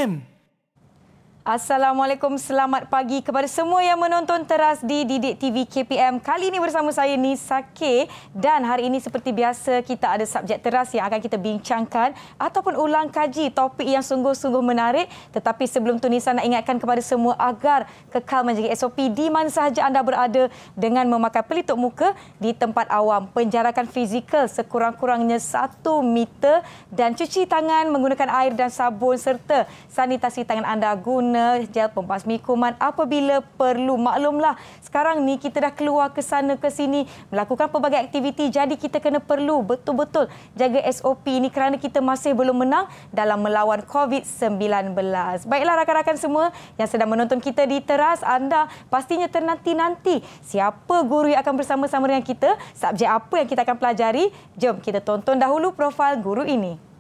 KPM. Assalamualaikum, selamat pagi kepada semua yang menonton teras di Didik TV KPM. Kali ini bersama saya Nisa K, dan hari ini seperti biasa kita ada subjek teras yang akan kita bincangkan ataupun ulang kaji topik yang sungguh-sungguh menarik. Tetapi sebelum tu Nisa nak ingatkan kepada semua agar kekal menjaga SOP di mana sahaja anda berada dengan memakai pelitup muka di tempat awam, penjarakan fizikal sekurang-kurangnya 1 meter dan cuci tangan menggunakan air dan sabun serta sanitasi tangan anda guna gel pembasmi kuman apabila perlu. Maklumlah, sekarang ni kita dah keluar ke sana ke sini melakukan pelbagai aktiviti, jadi kita kena perlu betul-betul jaga SOP ini kerana kita masih belum menang dalam melawan COVID-19. Baiklah rakan-rakan semua yang sedang menonton kita di teras, anda pastinya ternanti-nanti siapa guru yang akan bersama-sama dengan kita, subjek apa yang kita akan pelajari. Jom kita tonton dahulu profil guru ini.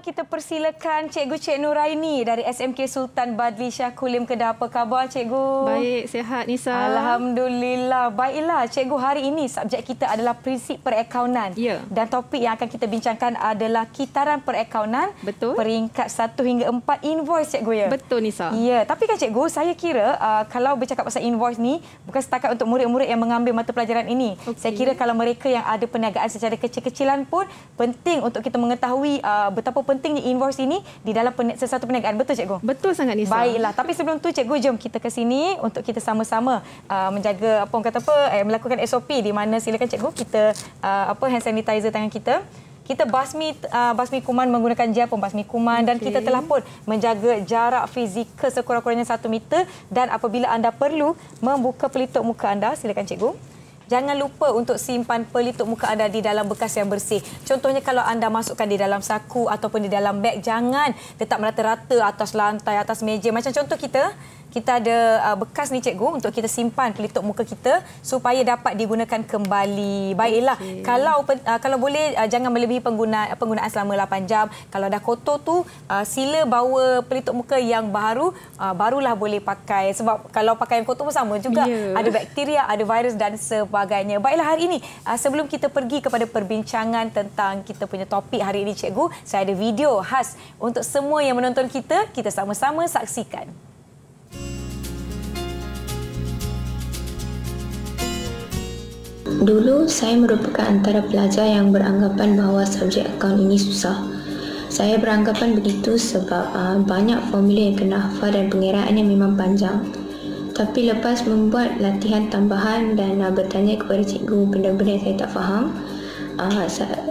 Kita persilakan Cikgu Cik Nuraini dari SMK Sultan Badli Shah Kulim Kedah. Apa khabar Cikgu? Baik, sihat Nisa. Alhamdulillah. Baiklah Cikgu, hari ini subjek kita adalah prinsip perakaunan. Ya. Dan topik yang akan kita bincangkan adalah kitaran perakaunan. Betul. Peringkat 1 hingga 4 invoice Cikgu ya? Betul Nisa. Ya, tapi kan Cikgu, saya kira kalau bercakap pasal invoice ni bukan setakat untuk murid-murid yang mengambil mata pelajaran ini. Okay. Saya kira kalau mereka yang ada perniagaan secara kecil-kecilan pun penting untuk kita mengetahui betapa pentingnya invoice ini di dalam sesuatu perniagaan. Betul Cikgu? Betul sangat Nisa. Baiklah, tapi sebelum tu Cikgu, jom kita ke sini untuk kita sama-sama menjaga melakukan SOP di mana silakan Cikgu kita hand sanitizer tangan kita. Kita basmi kuman menggunakan gel pembasmi kuman, dan kita telah pun menjaga jarak fizikal sekurang-kurangnya 1 meter, dan apabila anda perlu membuka pelitup muka anda, silakan Cikgu. Jangan lupa untuk simpan pelitup muka anda di dalam bekas yang bersih. Contohnya kalau anda masukkan di dalam saku ataupun di dalam beg, jangan letak merata-rata atas lantai, atas meja. Macam contoh kita ada bekas ni Cikgu untuk kita simpan pelitup muka kita supaya dapat digunakan kembali. Baiklah, kalau boleh jangan melebihi penggunaan selama 8 jam. Kalau dah kotor tu sila bawa pelitup muka yang baru, barulah boleh pakai. Sebab kalau pakai yang kotor pun sama juga, ada bakteria, ada virus dan sebagainya. Baiklah, hari ini sebelum kita pergi kepada perbincangan tentang kita punya topik hari ini Cikgu, saya ada video khas untuk semua yang menonton kita sama-sama saksikan. Dulu, saya merupakan antara pelajar yang beranggapan bahawa subjek akaun ini susah. Saya beranggapan begitu sebab banyak formula yang kena hafal dan pengiraannya memang panjang. Tapi lepas membuat latihan tambahan dan bertanya kepada cikgu benda-benda yang saya tak faham,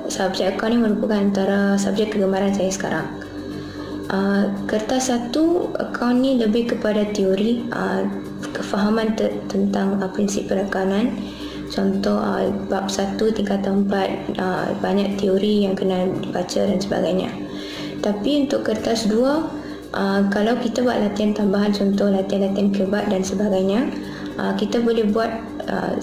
subjek akaun ini merupakan antara subjek kegemaran saya sekarang. Kertas 1 akaun ni lebih kepada teori, kefahaman tentang prinsip perakaunan. Contoh bab 1 tingkatan 4, banyak teori yang kena dibaca dan sebagainya. Tapi untuk kertas 2, kalau kita buat latihan tambahan, contoh latihan-latihan kebat dan sebagainya, kita boleh buat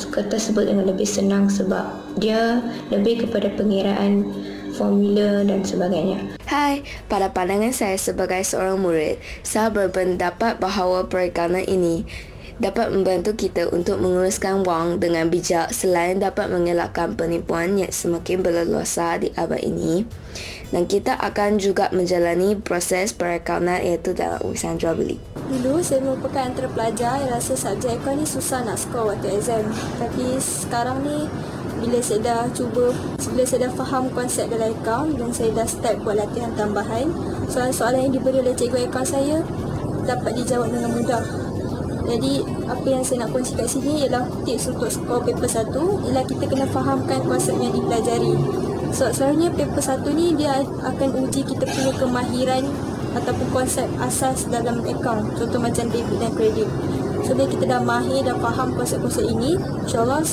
kertas tersebut dengan lebih senang sebab dia lebih kepada pengiraan formula dan sebagainya. Hai, pada pandangan saya sebagai seorang murid, saya berpendapat bahawa perakaunan ini dapat membantu kita untuk menguruskan wang dengan bijak selain dapat mengelakkan penipuan yang semakin berleluasa di abad ini. Dan kita akan juga menjalani proses perakaunan iaitu dalam urusan jual beli. Dulu saya merupakan antara pelajar yang rasa subjek akaun ni susah nak skor waktu exam. Tapi sekarang ni bila saya dah faham konsep dalam akaun dan saya dah start buat latihan tambahan, soalan-soalan yang diberi oleh cikgu akaun saya dapat dijawab dengan mudah. Jadi apa yang saya nak kongsi kat sini ialah tips untuk skor paper 1 ialah kita kena fahamkan konsep yang dipelajari. So sebenarnya paper 1 ni dia akan uji kita punya kemahiran ataupun konsep asas dalam akaun. Contoh macam debit dan kredit. So bila kita dah mahir, dah faham konsep-konsep ini, insyaAllah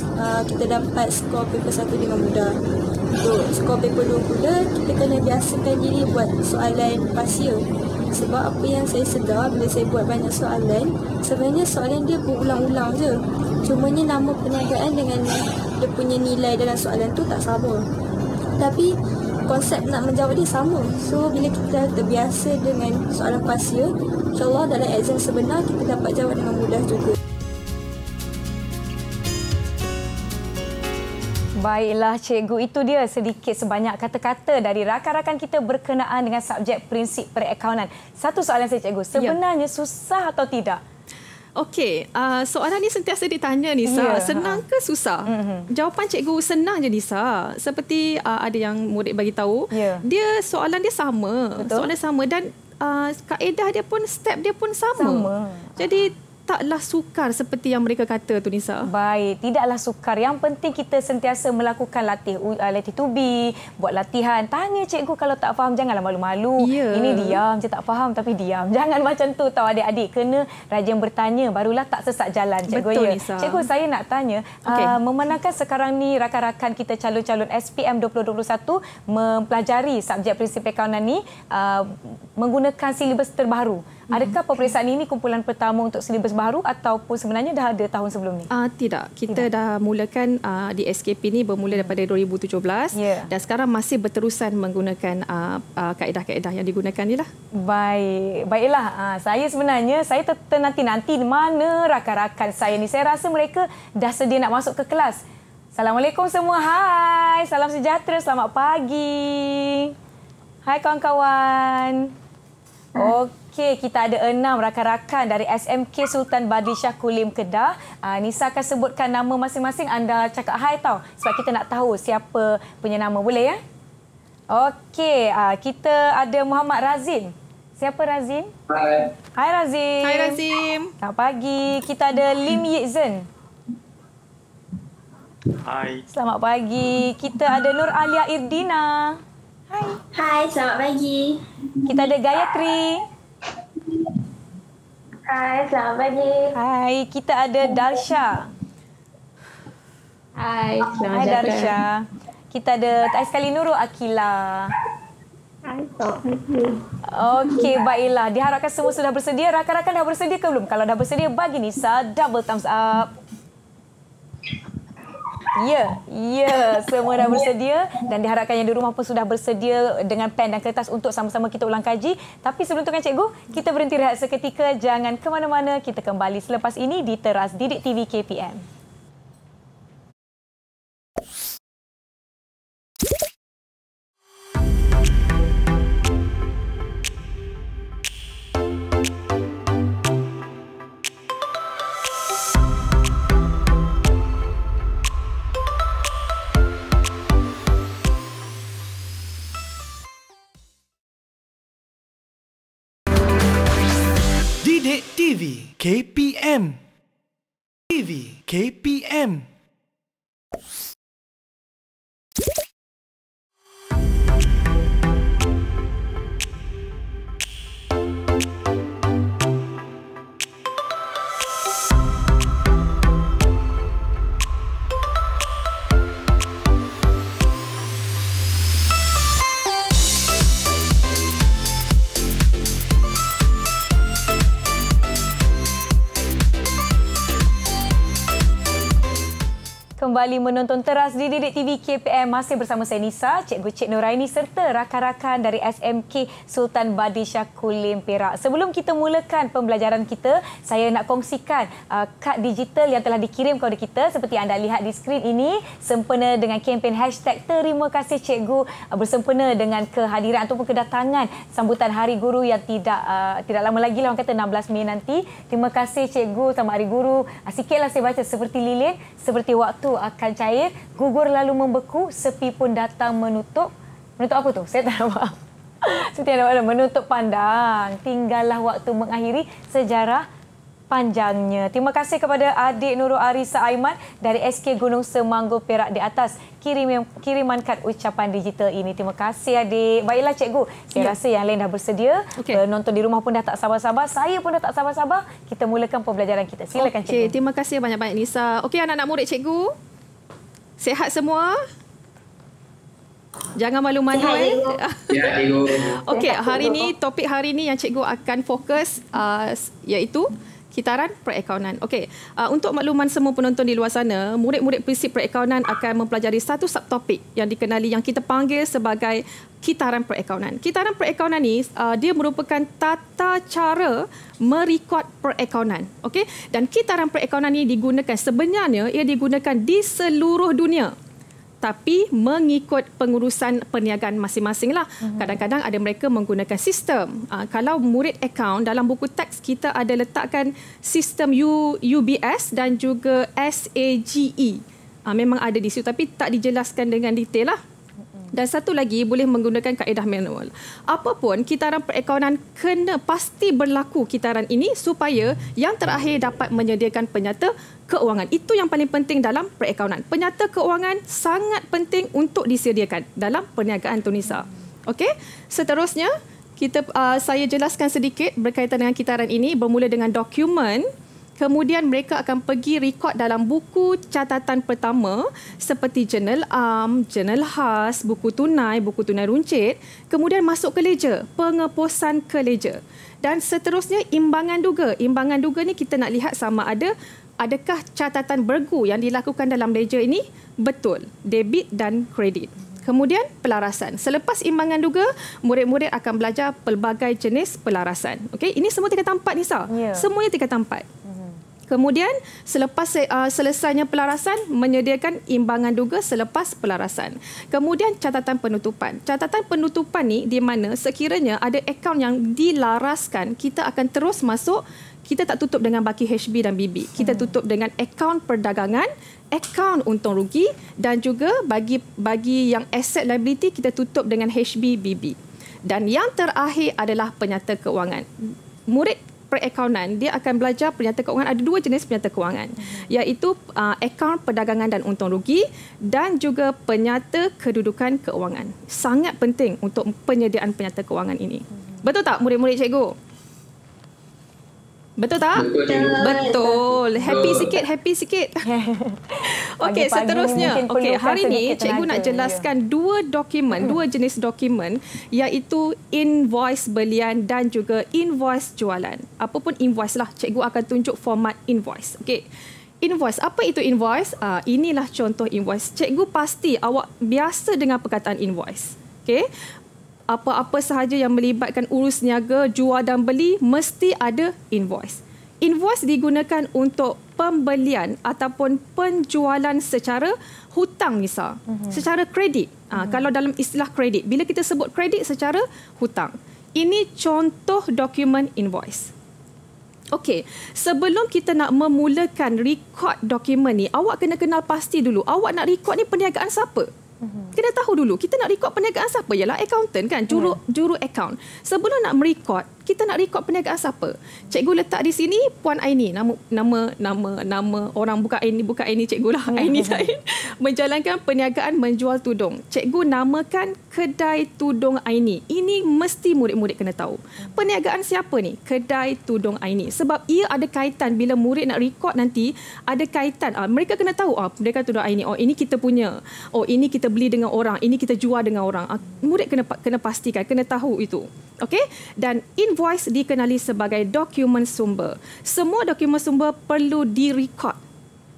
kita dapat skor paper 1 dengan mudah. Untuk skor paper 2 pula, kita kena biasakan diri buat soalan pasia. Sebab apa yang saya sedar bila saya buat banyak soalan, sebenarnya soalan dia berulang-ulang je. Cumanya nama perniagaan dengan dia punya nilai dalam soalan tu tak sama. Tapi konsep nak menjawab dia sama. So bila kita terbiasa dengan soalan pasir, insyaAllah dalam exam sebenar kita dapat jawab dengan mudah juga. Baiklah cikgu, itu dia sedikit sebanyak kata-kata dari rakan-rakan kita berkenaan dengan subjek prinsip perakaunan. Satu soalan saya cikgu, sebenarnya susah atau tidak? Okey, soalan ni sentiasa ditanya Nisa, senang ke susah? Jawapan cikgu senang je Nisa. Seperti ada yang murid bagi tahu, dia soalan dia sama. Betul? Soalan sama dan kaedah dia pun, step dia pun sama. Jadi taklah sukar seperti yang mereka kata tu Nisa. Baik, tidaklah sukar. Yang penting kita sentiasa melakukan latih to be, buat latihan. Tanya cikgu kalau tak faham, janganlah malu-malu. Ini diam je tak faham tapi diam. Jangan macam tu tahu adik-adik. Kena rajin bertanya, barulah tak sesat jalan cikgu. Betul Nisa. Cikgu, saya nak tanya, memandangkan sekarang ni rakan-rakan kita calon-calon SPM 2021 mempelajari subjek prinsip perakaunan ni menggunakan silibus terbaru. Adakah peperiksaan ini kumpulan pertama untuk silibus baru ataupun sebenarnya dah ada tahun sebelum ni? Tidak. Kita dah mulakan di SKP ni bermula daripada 2017 dan sekarang masih berterusan menggunakan kaedah-kaedah yang digunakan ni lah. Baiklah. Saya sebenarnya, saya ternanti-nanti mana rakan-rakan saya ni. Saya rasa mereka dah sedia nak masuk ke kelas. Assalamualaikum semua. Hai. Salam sejahtera. Selamat pagi. Hai kawan-kawan. Okey, kita ada 6 rakan-rakan dari SMK Sultan Badishah Kulim Kedah. Nisa akan sebutkan nama masing-masing. Anda cakap hai tau. Sebab kita nak tahu siapa punya nama. Boleh ya? Okey, kita ada Muhammad Razim. Siapa Razim? Hai. Hai Razim. Hai Razim. Selamat pagi. Kita ada Lim Yikzen. Hai. Selamat pagi. Kita ada Nur Alia Irdina. Hai. Hai, selamat pagi. Kita ada Gayatri. Hai, selamat pagi. Hai, kita ada Darsha. Hai, selamat Hai pagi. Darsha. Kita ada tak sekali Nurul Akila. Hai, selamat pagi. Okey, baiklah. Diharapkan semua sudah bersedia. Rakan-rakan dah bersedia ke belum? Kalau dah bersedia, bagi Nisa double thumbs up. Ya, semua dah bersedia dan diharapkan yang di rumah pun sudah bersedia dengan pen dan kertas untuk sama-sama kita ulang kaji. Tapi sebelum tu kan cikgu, kita berhenti rehat seketika. Jangan ke mana-mana. Kita kembali selepas ini di Teras Didik TV KPM. Didik TV KPM. TV KPM. Kembali menonton Teras di Didik TV KPM, masih bersama saya Nisa, Cikgu Cik Nuraini serta rakan-rakan dari SMK Sultan Badishah Kulim Perak. Sebelum kita mulakan pembelajaran kita, saya nak kongsikan kad digital yang telah dikirim kepada kita seperti anda lihat di skrin ini, sempena dengan kempen hashtag Terima Kasih Cikgu, bersempena dengan kehadiran ataupun kedatangan sambutan Hari Guru yang tidak lama lagi lah, orang kata 16 Mei nanti. Terima kasih Cikgu sama Hari Guru. Sikitlah saya baca, seperti lilin, seperti waktu akan cair, gugur lalu membeku, sepi pun datang menutup. Menutup apa tu? Saya tak faham. Seperti ada menutup pandang. Tinggallah waktu mengakhiri sejarah panjangnya. Terima kasih kepada adik Nurul Arisa Aiman dari SK Gunung Semanggu Perak di atas kiriman kad ucapan digital ini. Terima kasih adik. Baiklah cikgu, saya rasa yang lain dah bersedia. Penonton di rumah pun dah tak sabar-sabar. Saya pun dah tak sabar-sabar. Kita mulakan pembelajaran kita. Silakan cikgu. Terima kasih banyak-banyak Nisa. Okey anak-anak murid cikgu. Sihat semua? Jangan malu-malu. Ya, cikgu. Okey, topik hari ni yang cikgu akan fokus iaitu kitaran perakaunan. Okey, untuk makluman semua penonton di luar sana, murid-murid prinsip perakaunan akan mempelajari satu subtopik yang dikenali, yang kita panggil sebagai kitaran perakaunan. Kitaran perakaunan ni dia merupakan tata cara merekod perakaunan. Okey, dan kitaran perakaunan ni sebenarnya ia digunakan di seluruh dunia, tapi mengikut pengurusan perniagaan masing-masing lah. Kadang-kadang ada mereka menggunakan sistem. Kalau murid akaun, dalam buku teks kita ada letakkan sistem UBS dan juga SAGE. Memang ada di situ tapi tak dijelaskan dengan detail lah. Dan satu lagi, boleh menggunakan kaedah manual. Apapun, kitaran perakaunan pasti berlaku kitaran ini supaya yang terakhir dapat menyediakan penyata keuangan. Itu yang paling penting dalam perakaunan. Penyata keuangan sangat penting untuk disediakan dalam perniagaan Tunisa. Okey, seterusnya saya jelaskan sedikit berkaitan dengan kitaran ini, bermula dengan dokumen. Kemudian mereka akan pergi rekod dalam buku catatan pertama seperti jurnal am, jurnal khas, buku tunai runcit. Kemudian masuk ke ledger, pengeposan ke ledger. Dan seterusnya imbangan duga. Imbangan duga ni kita nak lihat sama adakah catatan bergu yang dilakukan dalam ledger ini betul, debit dan kredit. Kemudian pelarasan. Selepas imbangan duga, murid-murid akan belajar pelbagai jenis pelarasan. Okey, ini semua tingkatan 4 Nisa. Semuanya tingkatan 4. Kemudian selepas selesainya pelarasan, menyediakan imbangan duga selepas pelarasan. Kemudian catatan penutupan. Catatan penutupan ni di mana sekiranya ada akaun yang dilaraskan, kita akan terus masuk. Kita tak tutup dengan baki HB dan BB. Kita tutup dengan akaun perdagangan, akaun untung rugi dan juga bagi yang asset liability kita tutup dengan HB, BB. Dan yang terakhir adalah penyata keuangan. Murid perakaunan, dia akan belajar penyata keuangan. Ada 2 jenis penyata keuangan, iaitu akaun perdagangan dan untung rugi dan juga penyata kedudukan keuangan. Sangat penting untuk penyediaan penyata keuangan ini. Betul tak murid-murid cikgu? Betul tak? Betul. Happy sikit. Okey, seterusnya. Okey, hari ni cikgu nak jelaskan 2 jenis dokumen, iaitu invoice belian dan juga invoice jualan. Apapun invoice lah, cikgu akan tunjuk format invoice. Okey. Invoice, apa itu invoice? Inilah contoh invoice. Cikgu pasti awak biasa dengan perkataan invoice. Okey. Apa-apa sahaja yang melibatkan urus niaga, jual dan beli, mesti ada invoice. Invoice digunakan untuk pembelian ataupun penjualan secara hutang Nisa. Secara kredit. Kalau dalam istilah kredit, bila kita sebut kredit secara hutang. Ini contoh dokumen invoice. Okey, sebelum kita nak memulakan rekod dokumen ni, awak kena kenal pasti dulu. Awak nak rekod ni perniagaan siapa? Kena tahu dulu, kita nak rekod perniagaan siapa? Ialah accountant kan, juru account. Sebelum nak merekod, kita nak rekod perniagaan siapa? Cikgu letak di sini Puan Aini, nama orang bukan Aini cikgu lah, Aini Zain, menjalankan perniagaan menjual tudung. Cikgu namakan kedai tudung Aini. Ini mesti murid-murid kena tahu. Perniagaan siapa ni? Kedai tudung Aini. Sebab ia ada kaitan bila murid nak rekod nanti, ada kaitan. Mereka kena tahu, kedai tudung Aini. Ini kita punya. Ini kita beli dengan orang, ini kita jual dengan orang. Murid kena pastikan, kena tahu itu. Okey? Dan invoice dikenali sebagai dokumen sumber. Semua dokumen sumber perlu direkod.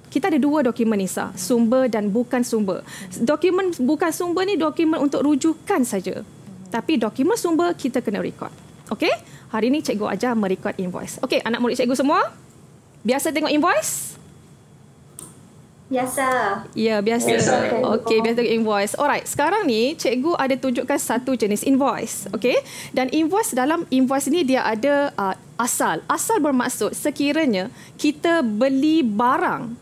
Kita ada 2 dokumen Nisa, sumber dan bukan sumber. Dokumen bukan sumber ni dokumen untuk rujukan saja. Tapi dokumen sumber kita kena rekod. Okey? Hari ni cikgu ajar merekod invoice. Okey, anak murid cikgu semua? Biasa tengok invoice? Biasa. Ya, biasa. Okey, biasa tengok invoice. Alright, sekarang ni cikgu ada tunjukkan satu jenis invoice. Okey? Dan invoice, dalam invoice ni dia ada asal. Asal bermaksud sekiranya kita beli barang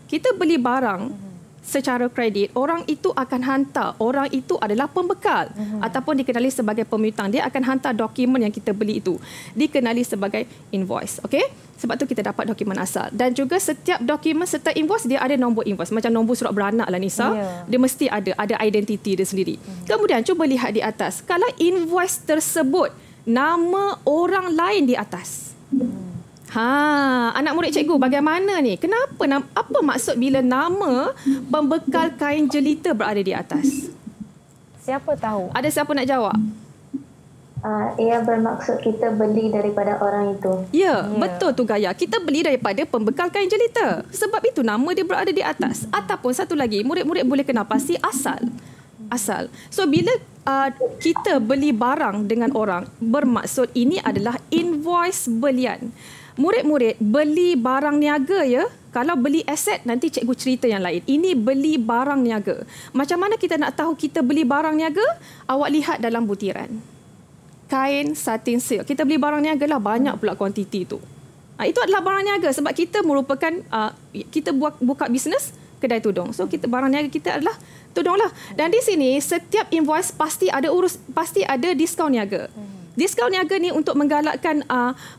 secara kredit, orang itu akan hantar, orang itu adalah pembekal ataupun dikenali sebagai pemiutang. Dia akan hantar dokumen yang kita beli itu. Dikenali sebagai invoice. Okey? Sebab tu kita dapat dokumen asal. Dan juga setiap dokumen serta invoice dia ada nombor invoice. Macam nombor surat beranak lah Nisa. Dia mesti ada identiti dia sendiri. Kemudian cuba lihat di atas. Kalau invoice tersebut nama orang lain di atas. Anak murid cikgu bagaimana ni? Apa maksud bila nama pembekal kain jelita berada di atas? Siapa tahu? Ada siapa nak jawab? Ia bermaksud kita beli daripada orang itu. Ya, betul tu Gaya. Kita beli daripada pembekal kain jelita. Sebab itu nama dia berada di atas. Ataupun satu lagi, murid-murid boleh kenal pasti asal. So bila kita beli barang dengan orang, bermaksud ini adalah invoice belian. Murid-murid beli barang niaga ya. Kalau beli aset, nanti cikgu cerita yang lain. Ini beli barang niaga. Macam mana kita nak tahu kita beli barang niaga? Awak lihat dalam butiran. Kain satin silk. Kita beli barang niaga lah, banyak pula kuantiti tu. Itu adalah barang niaga sebab kita merupakan, kita buka bisnes kedai tudung. So kita barang niaga kita adalah tudung lah. Dan di sini setiap invoice pasti ada diskaun niaga. Diskaun niaga ni untuk menggalakkan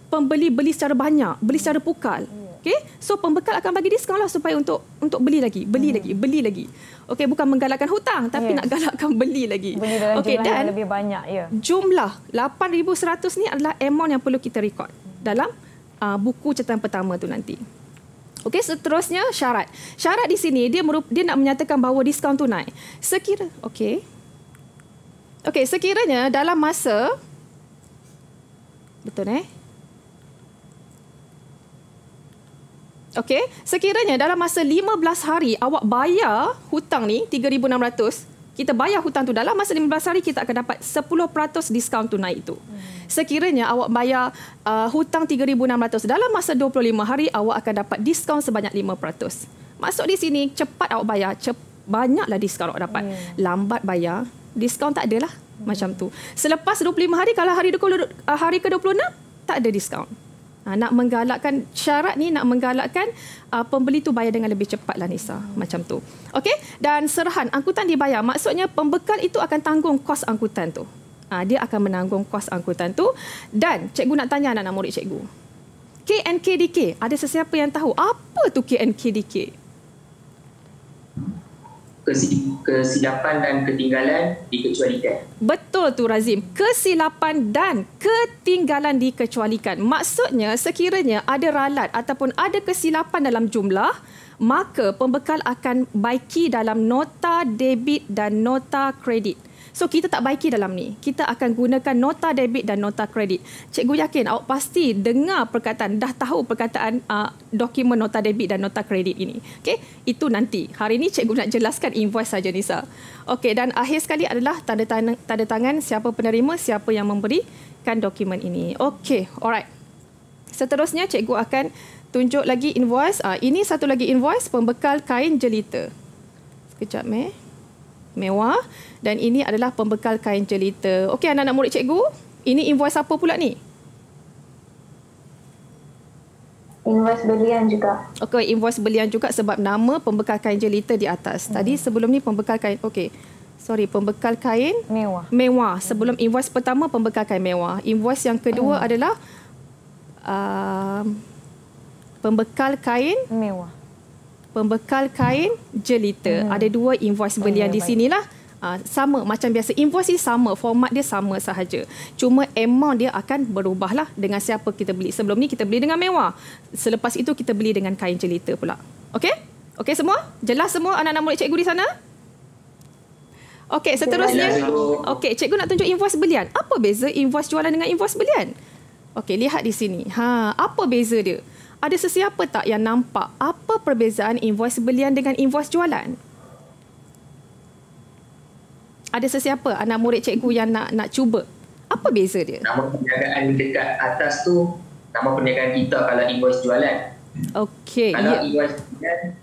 pembeli beli secara banyak, beli secara pukal. Okay? So pembekal akan bagi diskaun lah supaya untuk beli lagi. Okey, bukan menggalakkan hutang tapi nak galakkan beli lagi. Beli dalam jumlah dan yang lebih banyak ya. Jumlah 8,100 ni adalah amount yang perlu kita rekod dalam buku catatan pertama tu nanti. Okey, seterusnya syarat. Syarat di sini dia nak menyatakan bahawa diskaun tu naik. Sekiranya dalam masa sekiranya dalam masa 15 hari awak bayar hutang ni 3,600, kita bayar hutang tu dalam masa 15 hari, kita akan dapat 10% diskaun tunai itu. Sekiranya awak bayar hutang 3,600 dalam masa 25 hari, awak akan dapat diskaun sebanyak 5%. Maksud di sini, cepat awak bayar, banyaklah diskaun awak dapat. Lambat bayar, diskaun tak adalah. Macam tu. Selepas 25 hari, kalau hari ke-26, tak ada diskaun. Nak menggalakkan syarat ni, nak menggalakkan pembeli tu bayar dengan lebih cepat lah Nisa. Macam tu. Okey? Dan serahan angkutan dibayar. Maksudnya pembekal itu akan tanggung kos angkutan tu. Dia akan menanggung kos angkutan tu. Dan cikgu nak tanya anak-anak murid cikgu. KNKDK. Ada sesiapa yang tahu apa tu KNKDK? Kesilapan dan ketinggalan dikecualikan. Betul tu Razim. Kesilapan dan ketinggalan dikecualikan. Maksudnya sekiranya ada ralat ataupun ada kesilapan dalam jumlah, maka pembekal akan baiki dalam nota debit dan nota kredit. So kita tak baiki dalam ni. Kita akan gunakan nota debit dan nota kredit. Cikgu yakin awak pasti dengar perkataan, dah tahu perkataan dokumen nota debit dan nota kredit ini. Okey, itu nanti. Hari ini cikgu nak jelaskan invoice saja Nisa. Okey, dan akhir sekali adalah tanda tangan siapa penerima, siapa yang memberikan dokumen ini. Okey, alright. Seterusnya cikgu akan tunjuk lagi invoice. Ini satu lagi invoice pembekal kain jelita. Sekejap mewah, dan ini adalah pembekal kain jelita. Okey anak-anak murid cikgu, ini invoice apa pula ni? Invoice belian juga. Okey, invoice belian juga sebab nama pembekal kain jelita di atas. Tadi sebelum ni pembekal kain, pembekal kain mewah. Sebelum invoice pertama pembekal kain mewah. Invoice yang kedua adalah pembekal kain mewah. Pembekal kain jelita. Ada dua invoice belian di sinilah. Sama macam biasa. Invoice ni sama, format dia sama sahaja. Cuma amount dia akan berubahlah dengan siapa kita beli. Sebelum ni kita beli dengan mewah. Selepas itu kita beli dengan kain jelita pula. Okey? Okey semua? Jelas semua anak-anak murid cikgu di sana? Okey, seterusnya. Okey, cikgu nak tunjuk invoice belian. Apa beza invoice jualan dengan invoice belian? Okey, lihat di sini. Apa beza dia? Ada sesiapa tak yang nampak apa perbezaan invoice belian dengan invoice jualan? Ada sesiapa anak murid cikgu yang nak cuba? Apa beza dia? Nama perniagaan dekat atas tu, nama perniagaan kita kalau invoice jualan. Okey. Kalau invoice jualan,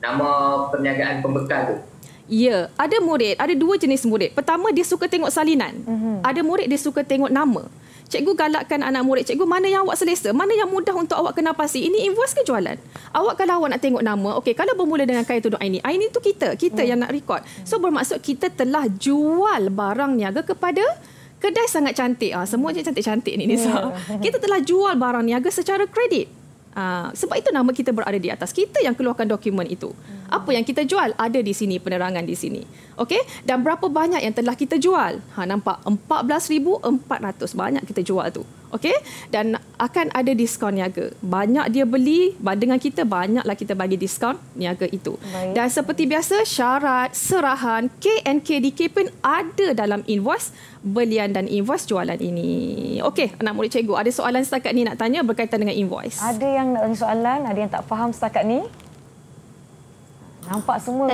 nama perniagaan pembekal tu. Ya, ada murid, ada dua jenis murid. Pertama, dia suka tengok salinan. Ada murid dia suka tengok nama. Cikgu galakkan anak murid cikgu, mana yang awak selesa, mana yang mudah untuk awak kenal pasti. Ini invoice ke jualan? Awak kalau awak nak tengok nama, okey, kalau bermula dengan kain tudung Aini tu kita yang nak rekod. So bermaksud kita telah jual barang niaga kepada kedai sangat cantik. Semua je cantik-cantik ni Nisa. Kita telah jual barang niaga secara kredit. Sebab itu nama kita berada di atas. Kita yang keluarkan dokumen itu. Apa yang kita jual ada di sini, penerangan di sini. Okey? Dan berapa banyak yang telah kita jual? Nampak 14,400 banyak kita jual tu. Okey, dan akan ada diskaun niaga. Banyak dia beli dengan kita, banyaklah kita bagi diskaun niaga itu. Baik. Dan seperti biasa, syarat, serahan, KNKDK pun ada dalam invoice belian dan invoice jualan ini. Okey, anak murid cikgu, ada soalan setakat ni nak tanya berkaitan dengan invoice? Ada yang nak tanya soalan, ada yang tak faham setakat ni? Nampak semua?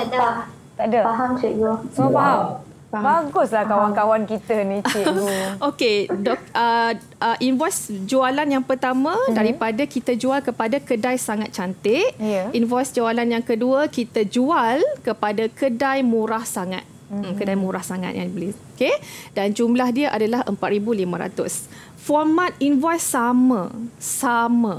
Tak ada. Faham cikgu. Semua faham? Baguslah kawan-kawan kita ni, cikgu. Okey, invoice jualan yang pertama daripada kita jual kepada kedai sangat cantik. Invoice jualan yang kedua kita jual kepada kedai murah sangat. Kedai murah sangat yang beli. Okey, dan jumlah dia adalah 4,500. Format invoice sama.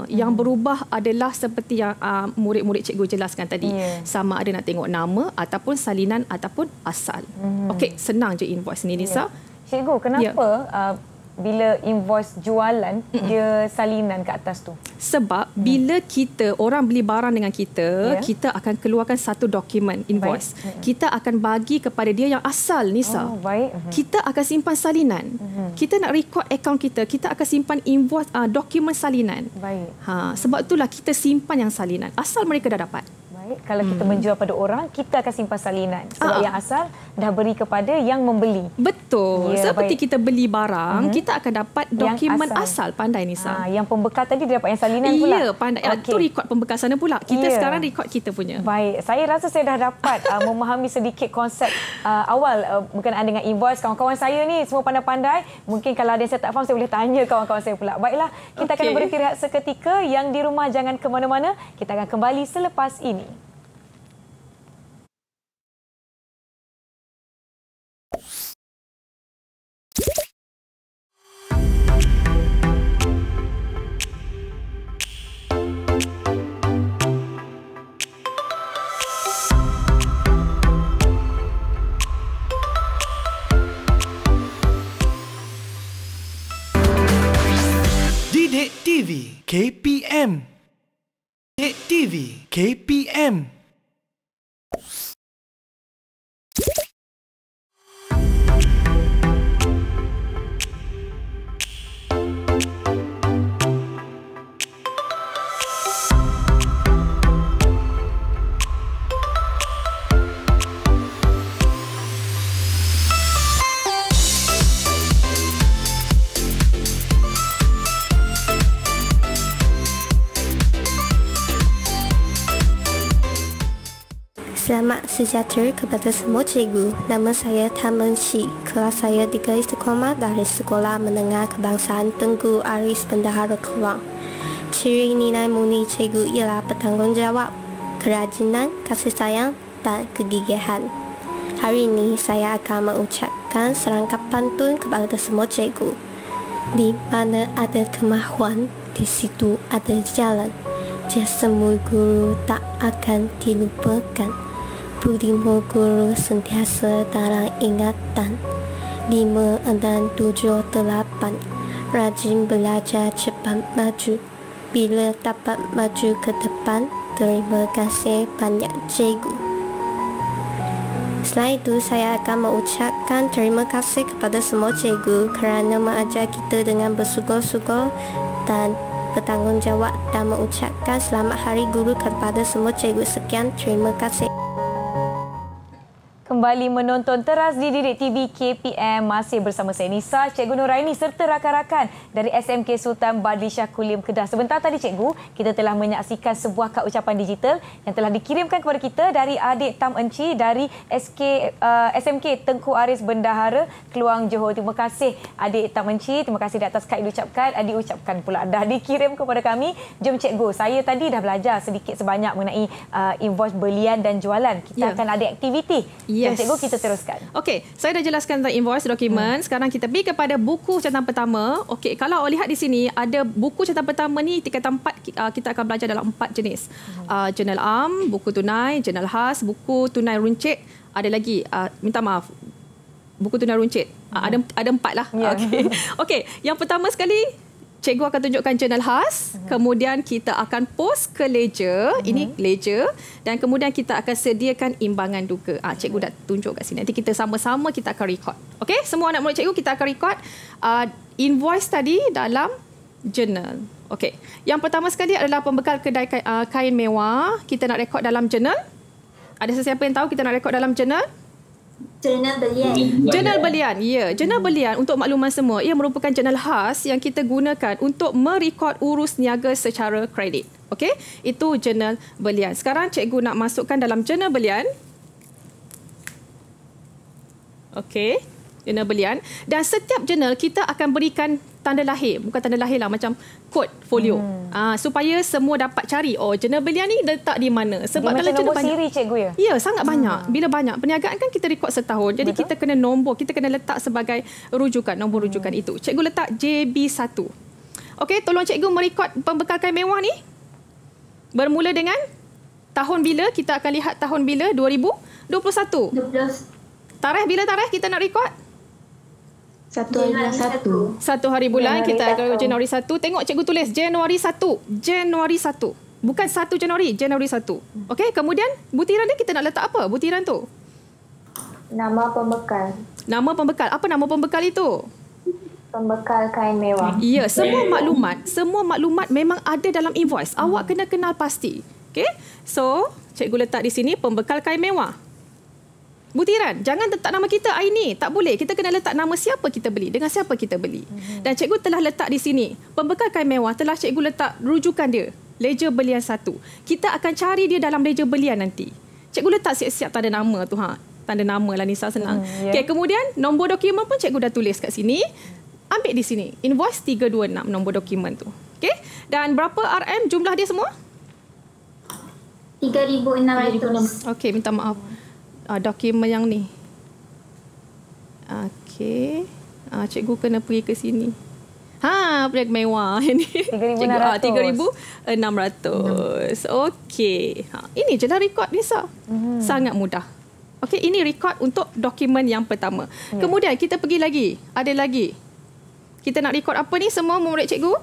Yang berubah adalah seperti yang murid-murid cikgu jelaskan tadi. Sama ada nak tengok nama ataupun salinan ataupun asal. Okey, senang je invoice ni, Nisa. Cikgu, kenapa bila invoice jualan dia salinan kat atas tu? Sebab bila orang beli barang dengan kita, kita akan keluarkan satu dokumen invoice. Kita akan bagi kepada dia yang asal, Nisa. Kita akan simpan salinan. Kita nak record akaun kita akan simpan invoice dokumen salinan. Sebab itulah kita simpan yang salinan. Asal mereka dah dapat. Kalau kita menjual pada orang, kita akan simpan salinan. Sebab yang asal dah beri kepada yang membeli. Betul. Seperti kita beli barang, kita akan dapat dokumen asal. Pandai, Nisa. Yang pembekal tadi dia dapat yang salinan pula. Ya, pandai. Itu rekod pembekal sana pula. Kita sekarang rekod kita punya. Baik. Saya rasa saya dah dapat memahami sedikit konsep awal berkenaan dengan invoice. Kawan-kawan saya ni semua pandai-pandai. Mungkin kalau ada yang saya tak faham, saya boleh tanya kawan-kawan saya pula. Baiklah, kita akan berhenti rehat seketika. Yang di rumah jangan ke mana-mana. Kita akan kembali selepas ini. Didik TV KPM. Didik TV KPM. Selamat sejahtera kepada semua cikgu. Nama saya Tan Men Shi. Kelas saya 3 Istiqomah dari Sekolah Menengah Kebangsaan Tengku Aris Bendahara Keluang. Ciri nilai murni cikgu ialah bertanggungjawab, kerajinan, kasih sayang dan kegigihan. Hari ini saya akan mengucapkan serangkap pantun kepada semua cikgu. Di mana ada kemahuan, di situ ada jalan. Jasa guru tak akan dilupakan. Budimu guru sentiasa dalam ingatan. 5, 6, 7, 8. Rajin belajar, cepat maju. Bila dapat maju ke depan, terima kasih banyak cikgu. Selain itu, saya akan mengucapkan terima kasih kepada semua cikgu kerana mengajar kita dengan bersungguh-sungguh dan bertanggungjawab, dan mengucapkan selamat hari guru kepada semua cikgu. Sekian, terima kasih. Kembali menonton teras di Didik TV KPM, masih bersama saya Nisa, Cikgu Nuraini serta rakan-rakan dari SMK Sultan Badli Shah Kulim Kedah. Sebentar tadi Cikgu, kita telah menyaksikan sebuah kad ucapan digital yang telah dikirimkan kepada kita dari adik Tam Enci dari SMK Tengku Aris Bendahara Keluang Johor. Terima kasih adik Tam Enci, terima kasih di atas kad diucapkan, diucapkan pula dah dikirim kepada kami. Jom Cikgu, saya tadi dah belajar sedikit sebanyak mengenai invoice belian dan jualan. Kita akan ada aktiviti. Yes. Cikgu, kita teruskan. Okey, saya dah jelaskan tentang invoice dokumen. Sekarang kita pergi kepada buku catatan pertama. Okey, kalau awak lihat di sini ada buku catatan pertama ni tingkatan 4, kita akan belajar dalam 4 jenis. Jurnal am, buku tunai, jurnal khas, buku tunai runcit, ada lagi minta maaf. Buku tunai runcit. Ada 4 lah. Okey, yang pertama sekali cikgu akan tunjukkan jurnal khas, kemudian kita akan post ke ledger, ini ledger, dan kemudian kita akan sediakan imbangan duga. Cikgu dah tunjuk kat sini. Nanti kita sama-sama kita akan record. Okey, semua anak murid cikgu kita akan record invoice tadi dalam Journal. Okey. Yang pertama sekali adalah pembekal kedai kain mewah. Kita nak rekod dalam journal. Ada sesiapa yang tahu kita nak rekod dalam journal? Jurnal belian. Jurnal belian. Ya, jurnal belian untuk makluman semua. Ia merupakan jurnal khas yang kita gunakan untuk merekod urus niaga secara kredit. Okey? Itu jurnal belian. Sekarang cikgu nak masukkan dalam jurnal belian. Okey. Jurnal belian. Dan setiap jurnal kita akan berikan tanda lahir. Bukan tanda lahir lah, macam kod folio. Supaya semua dapat cari, oh jurnal belian ni letak di mana. Sebab dia dalam jurnal banyak siri cikgu ya? Ya, sangat banyak. Bila banyak. Perniagaan kan kita rekod setahun. Jadi kita kena nombor, kita kena letak sebagai rujukan, nombor rujukan itu. Cikgu letak JB1. Okey, tolong cikgu merekod pembekal kain mewah ni. Bermula dengan tahun bila? Kita akan lihat tahun bila? 2021. 12. Tarikh bila tarikh kita nak rekod? 1 bulan 1. 1 hari bulan kita akan Januari 1. Tengok cikgu tulis Januari 1. Januari 1. Bukan 1 Januari, Januari 1. Okey, kemudian butiran dia kita nak letak apa? Butiran tu. Nama pembekal. Nama pembekal. Apa nama pembekal itu? Pembekal kain mewah. Ya, semua maklumat memang ada dalam invoice. Awak kena kenal pasti. Okey? So, cikgu letak di sini pembekal kain mewah. Butiran, jangan letak nama kita ini. Tak boleh. Kita kena letak nama siapa kita beli, dengan siapa kita beli. Dan cikgu telah letak di sini. Pembekal kain mewah telah cikgu letak rujukan dia. Ledger belian 1. Kita akan cari dia dalam ledger belian nanti. Cikgu letak siap-siap tanda nama tu. Tanda nama lah Nisa, senang. Okey, kemudian nombor dokumen pun cikgu dah tulis kat sini. Ambil di sini. Invoice 326 nombor dokumen tu. Okey. Dan berapa RM jumlah dia semua? 3,600. Okey, minta maaf. Dokumen yang ni. Okey. Cikgu kena pergi ke sini. Proyek mewah ini. 3,600. Okey. Ini je lah rekod Nisa. Sangat mudah. Okey, ini rekod untuk dokumen yang pertama. Kemudian kita pergi lagi. Ada lagi. Kita nak rekod apa ni semua murid cikgu?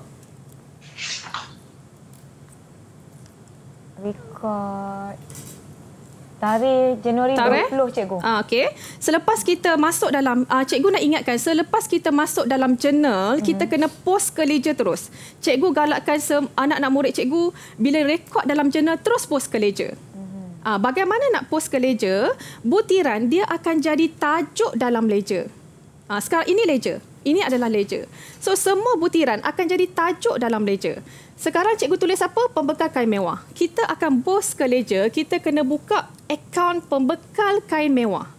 Rekod tarikh Januari 20 cikgu. Okey. Selepas kita masuk dalam cikgu nak ingatkan, selepas kita masuk dalam jurnal, kita kena post ke ledger terus. Cikgu galakkan anak-anak murid cikgu bila rekod dalam jurnal terus post ke ledger. Bagaimana nak post ke ledger? Butiran dia akan jadi tajuk dalam ledger. Sekarang ini ledger. Ini adalah ledger. So semua butiran akan jadi tajuk dalam ledger. Sekarang cikgu tulis apa? Pembekal kain mewah. Kita akan post ke ledger, kita kena buka akaun pembekal kain mewah.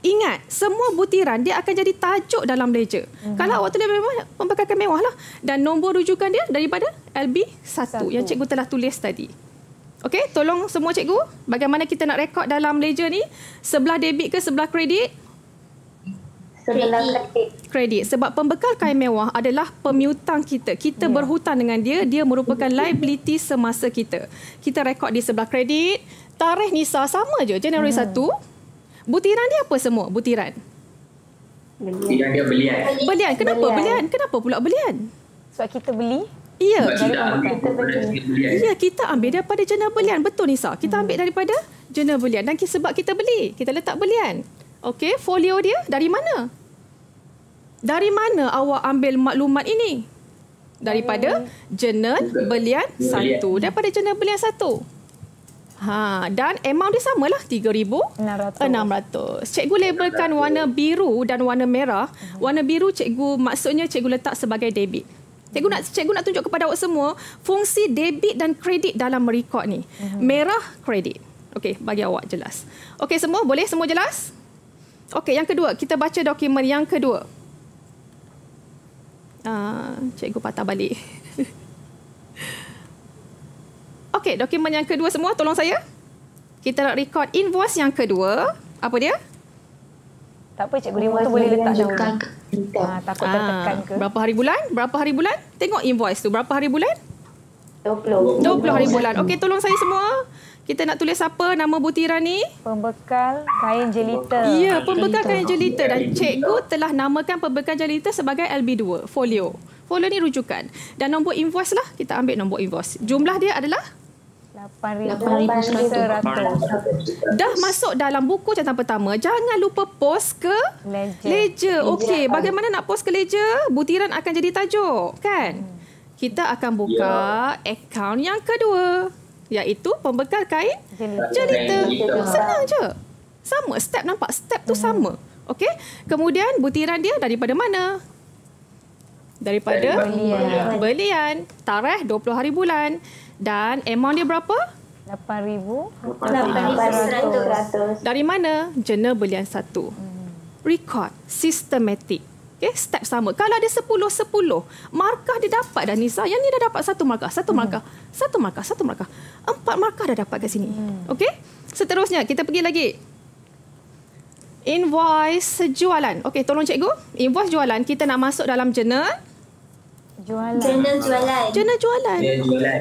Ingat, semua butiran dia akan jadi tajuk dalam ledger. Kalau awak tulis memang pembekal kain mewah lah. Dan nombor rujukan dia daripada LB1 yang cikgu telah tulis tadi. Okey, tolong semua cikgu. Bagaimana kita nak rekod dalam ledger ni? Sebelah debit ke sebelah kredit? Sebelah kredit. Sebab pembekal kain mewah adalah pemiutang kita. Kita berhutang dengan dia. Dia merupakan liability semasa kita. Kita rekod di sebelah kredit. Tarikh Nisa sama je. Januari 1. Butiran dia apa semua? Butiran. Butiran dia belian. Belian. Kenapa belian? Kenapa pula belian? Sebab kita beli. Ya. Ya, kita ambil daripada jurnal belian. Betul Nisa. Kita ambil daripada jurnal belian. Dan sebab kita beli, kita letak belian. Okey, folio dia dari mana? Dari mana awak ambil maklumat ini? Daripada jurnal belian 1. Daripada jurnal belian 1. Dan amount dia samalah 3,600. Cikgu labelkan warna biru dan warna merah. Warna biru maksudnya cikgu letak sebagai debit. Cikgu nak tunjuk kepada awak semua fungsi debit dan kredit dalam merekod ni. Merah kredit. Okey, bagi awak jelas. Okey, semua boleh? Semua jelas? Okey, yang kedua, kita baca dokumen yang kedua. Cikgu patah balik. Okey, dokumen yang kedua semua tolong saya. Kita nak rekod invoice yang kedua. Apa dia? Tak apa cikgu, remote tu boleh letak dahulu. Takut tertekan ke. Berapa hari bulan? Berapa hari bulan? Tengok invoice tu. Berapa hari bulan? 20 hari bulan. Okey, tolong saya semua. Kita nak tulis apa nama butiran ni? Pembekal kain jelita. Ya, pembekal kain jelita. Dan cikgu telah namakan pembekal jelita sebagai LB2, folio. Folio ni rujukan. Dan nombor invoice lah, kita ambil nombor invoice. Jumlah dia adalah? 8,100. Dah masuk dalam buku catatan pertama, jangan lupa post ke ledger. Okey, bagaimana nak post ke ledger? Butiran akan jadi tajuk, kan? Kita akan buka akaun yang kedua, iaitu pembekal kain jelita. Senang je. Sama, step nampak? Step tu sama. Okey, kemudian butiran dia daripada mana? Daripada belian. Tarikh 20 hari bulan. Dan amount dia berapa? 8,100. Dari mana? Jurnal belian 1. Record. Systematic. Okay, step sama. Kalau ada 10, markah dia dapat dah Nisa. Yang ni dah dapat 1 markah, 1 markah, 1 markah, 1 markah. 4 markah dah dapat kat sini. Okey? Seterusnya, kita pergi lagi. Invoice jualan. Okey, tolong cikgu. Invoice jualan, kita nak masuk dalam jurnal Jurnal jualan.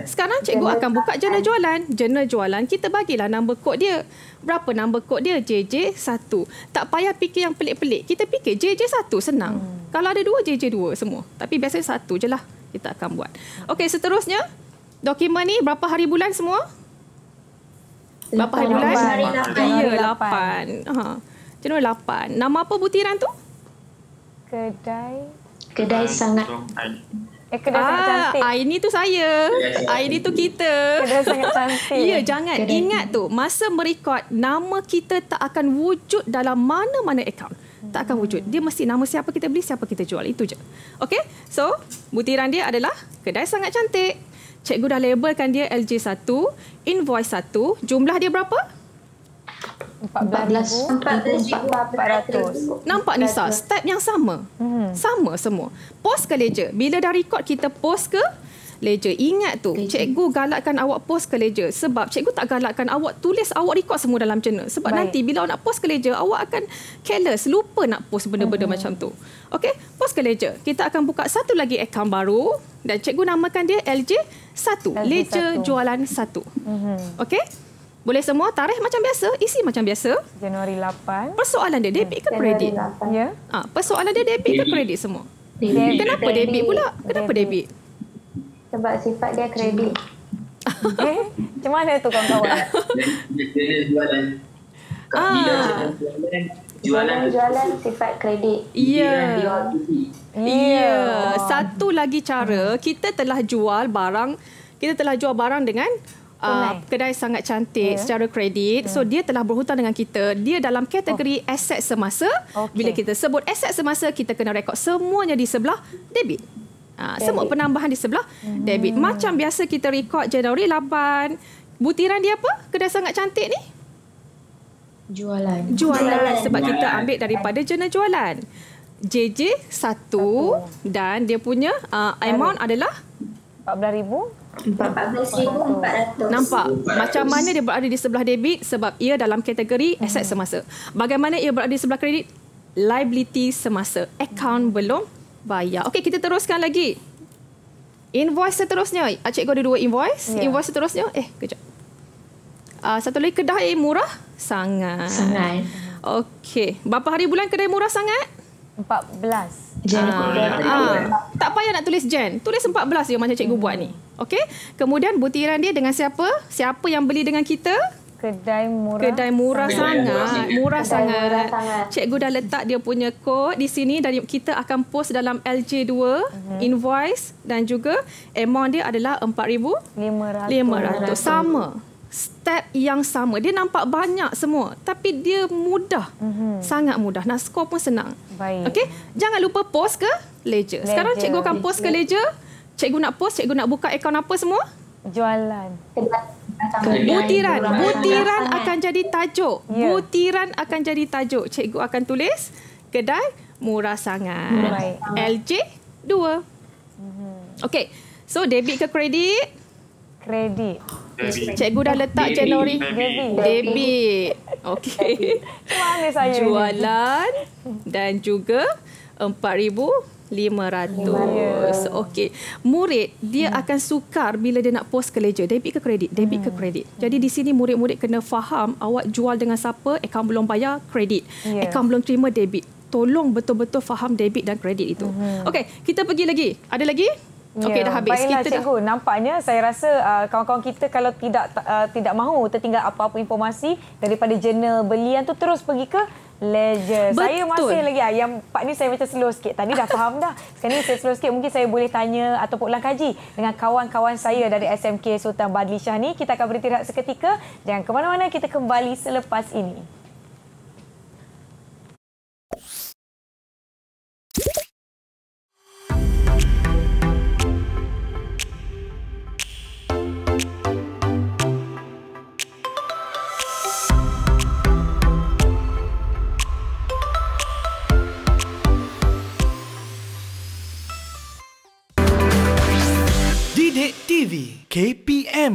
Sekarang cikgu akan buka jurnal jualan. Jurnal jualan, kita bagilah number kod dia. Berapa number kod dia? JJ1. Tak payah fikir yang pelik-pelik. Kita fikir JJ1, senang. Kalau ada 2, JJ2 semua. Tapi biasanya 1 je lah kita akan buat. Okey, seterusnya. Dokumen ni berapa hari bulan semua? Berapa hari bulan? Ya, 8. Januari 8. Nama apa butiran tu? Kedai sangat. Kedai sangat cantik. Ini tu saya. Ini tu kita. Kedai sangat cantik. Ya, jangan. Ingat tu, masa merekod, nama kita tak akan wujud dalam mana-mana akaun. Tak akan wujud. Dia mesti nama siapa kita beli, siapa kita jual. Itu je. Okey? So, butiran dia adalah kedai sangat cantik. Cikgu dah labelkan dia LJ1, invoice 1. Jumlah dia berapa? 14,400. Nampak Nisa? Step yang sama. Sama semua. Post ke ledger. Bila dah record, kita post ke ledger. Ingat tu, cikgu galakkan awak post ke ledger. Sebab cikgu tak galakkan awak tulis, awak record semua dalam jurnal. Sebab nanti bila awak nak post ke ledger, awak akan careless, lupa nak post benda-benda macam tu. Okey, post ke ledger. Kita akan buka satu lagi akaun baru dan cikgu namakan dia LJ1. Ledger jualan 1. Okey? Boleh semua, tarikh macam biasa, isi macam biasa. Januari 8. Persoalan dia debit ke kredit? Ya. Persoalan dia debit ke kredit semua? Kenapa debit pula? Kenapa debit? Sebab sifat dia kredit. Macam mana tu kawan-kawan? Jualan sifat kredit. Ya. Satu lagi cara, kita telah jual barang dengan kedai sangat cantik secara kredit. So dia telah berhutang dengan kita. Dia dalam kategori aset semasa. Bila kita sebut aset semasa, kita kena rekod semuanya di sebelah debit. Semua penambahan di sebelah debit. Macam biasa kita rekod Januari 8. Butiran dia apa? Kedai sangat cantik ni? Jualan. Sebab kita ambil daripada jurnal jualan. JJ1 dan dia punya amount adalah 14,400. Nampak macam mana dia berada di sebelah debit sebab ia dalam kategori aset semasa. Bagaimana ia berada di sebelah kredit? Liability semasa. Akaun belum bayar. Okey, kita teruskan lagi. Invoice seterusnya. Cikgu ada 2 invoice. Invoice seterusnya. Kejap. Satu lagi kedai murah sangat. Okey. Berapa hari bulan kedai murah sangat? 14. Tak payah nak tulis Jan. Tulis 14 je macam cikgu buat ni. Okey. Kemudian butiran dia dengan siapa? Siapa yang beli dengan kita? Kedai murah sangat. Murah sangat. Cikgu dah letak dia punya kod di sini dan kita akan post dalam LJ2 invoice dan juga amount dia adalah 4,500. Sama. Step yang sama. Dia nampak banyak semua tapi dia mudah. Sangat mudah. Nak skor pun senang. Okey, jangan lupa post ke ledger. Sekarang cikgu akan post ke ledger. Cikgu nak post, cikgu nak buka akaun apa semua? Jualan. Butiran akan jadi tajuk. Butiran akan jadi tajuk. Cikgu akan tulis kedai murah sangat. LJ2. Okey. So debit ke kredit? Kredit. Cikgu dah letak Januari debit. Okey. Jualan dan juga 4,500. Okey. Murid dia akan sukar bila dia nak post ke ledger. Debit ke kredit? Debit ke kredit. Jadi di sini murid-murid kena faham awak jual dengan siapa, akaun belum bayar kredit. Akaun belum terima debit. Tolong betul-betul faham debit dan kredit itu. Okey, kita pergi lagi. Ada lagi? Okey, dah habis. Baiklah, Kita cikgu. Nampaknya saya rasa kawan-kawan kita kalau tidak mahu tertinggal apa-apa informasi daripada jurnal belian tu terus pergi ke Ledger. Saya masih lagi yang part ni saya macam slow sikit. Tadi dah faham dah. Sekarang ni saya slow sikit. Mungkin saya boleh tanya ataupun ulang kaji dengan kawan-kawan saya dari SMK Sultan Badli Shah ni. Kita akan berhenti rehat seketika. Jangan ke mana-mana, kita kembali selepas ini. Didik TV KPM.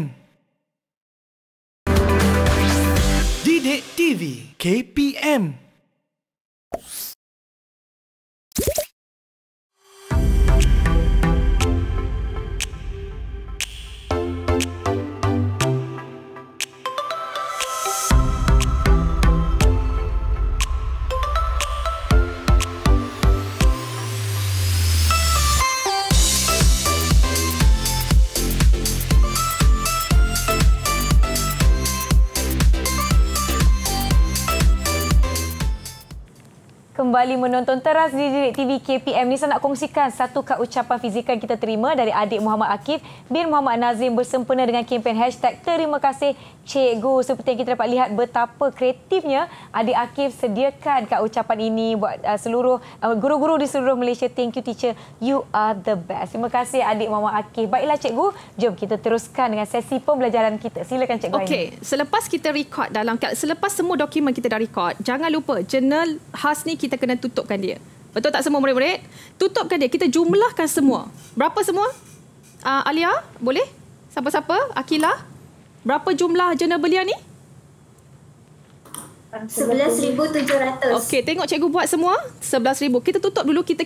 Didik TV KPM. Kembali menonton teras di Didik TV KPM ni, saya nak kongsikan satu kad ucapan fizikal kita terima dari adik Muhammad Akif bin Muhammad Nazim bersempena dengan kempen #Terima kasih Cikgu. Seperti yang kita dapat lihat betapa kreatifnya adik Akif sediakan kad ucapan ini buat seluruh guru-guru di seluruh Malaysia. Thank you teacher, you are the best. Terima kasih adik Muhammad Akif. Baiklah cikgu, jom kita teruskan dengan sesi pembelajaran kita. Silakan cikgu. Okey, selepas kita record selepas semua dokumen kita dah record, jangan lupa jurnal khas ni kita kena tutupkan dia. Betul tak semua murid-murid? Tutupkan dia. Kita jumlahkan semua. Berapa semua? Alia, boleh? Siapa-siapa? Akilah? Berapa jumlah jurnal belian ni? 11,700. Okey, tengok cikgu buat semua. 11,000. Kita tutup dulu, kita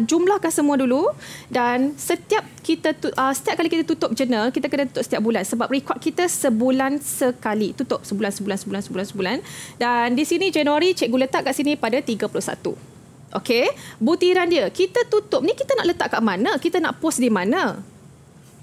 jumlahkan semua dulu, dan setiap kali kita tutup jurnal, kita kena tutup setiap bulan sebab rekod kita sebulan sekali. Tutup sebulan. Dan di sini Januari cikgu letak kat sini pada 31. Okey, butiran dia kita tutup ni, kita nak letak kat mana? Kita nak post di mana?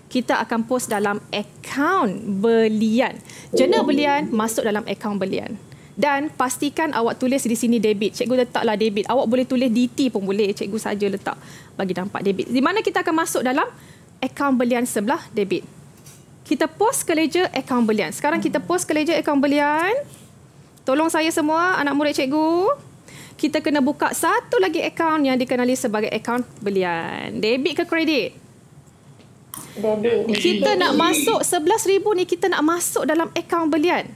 Kita akan post dalam akaun belian. Jurnal belian masuk dalam akaun belian. Dan pastikan awak tulis di sini debit. Cikgu letaklah debit. Awak boleh tulis DT pun boleh. Cikgu saja letak bagi nampak debit. Di mana kita akan masuk dalam akaun belian sebelah debit. Kita post ke ledger akaun belian. Sekarang kita post ke ledger akaun belian. Tolong saya semua, anak murid cikgu. Kita kena buka satu lagi akaun yang dikenali sebagai akaun belian. Debit ke kredit? Debit. Kita nak masuk 11,000 ni, kita nak masuk dalam akaun belian.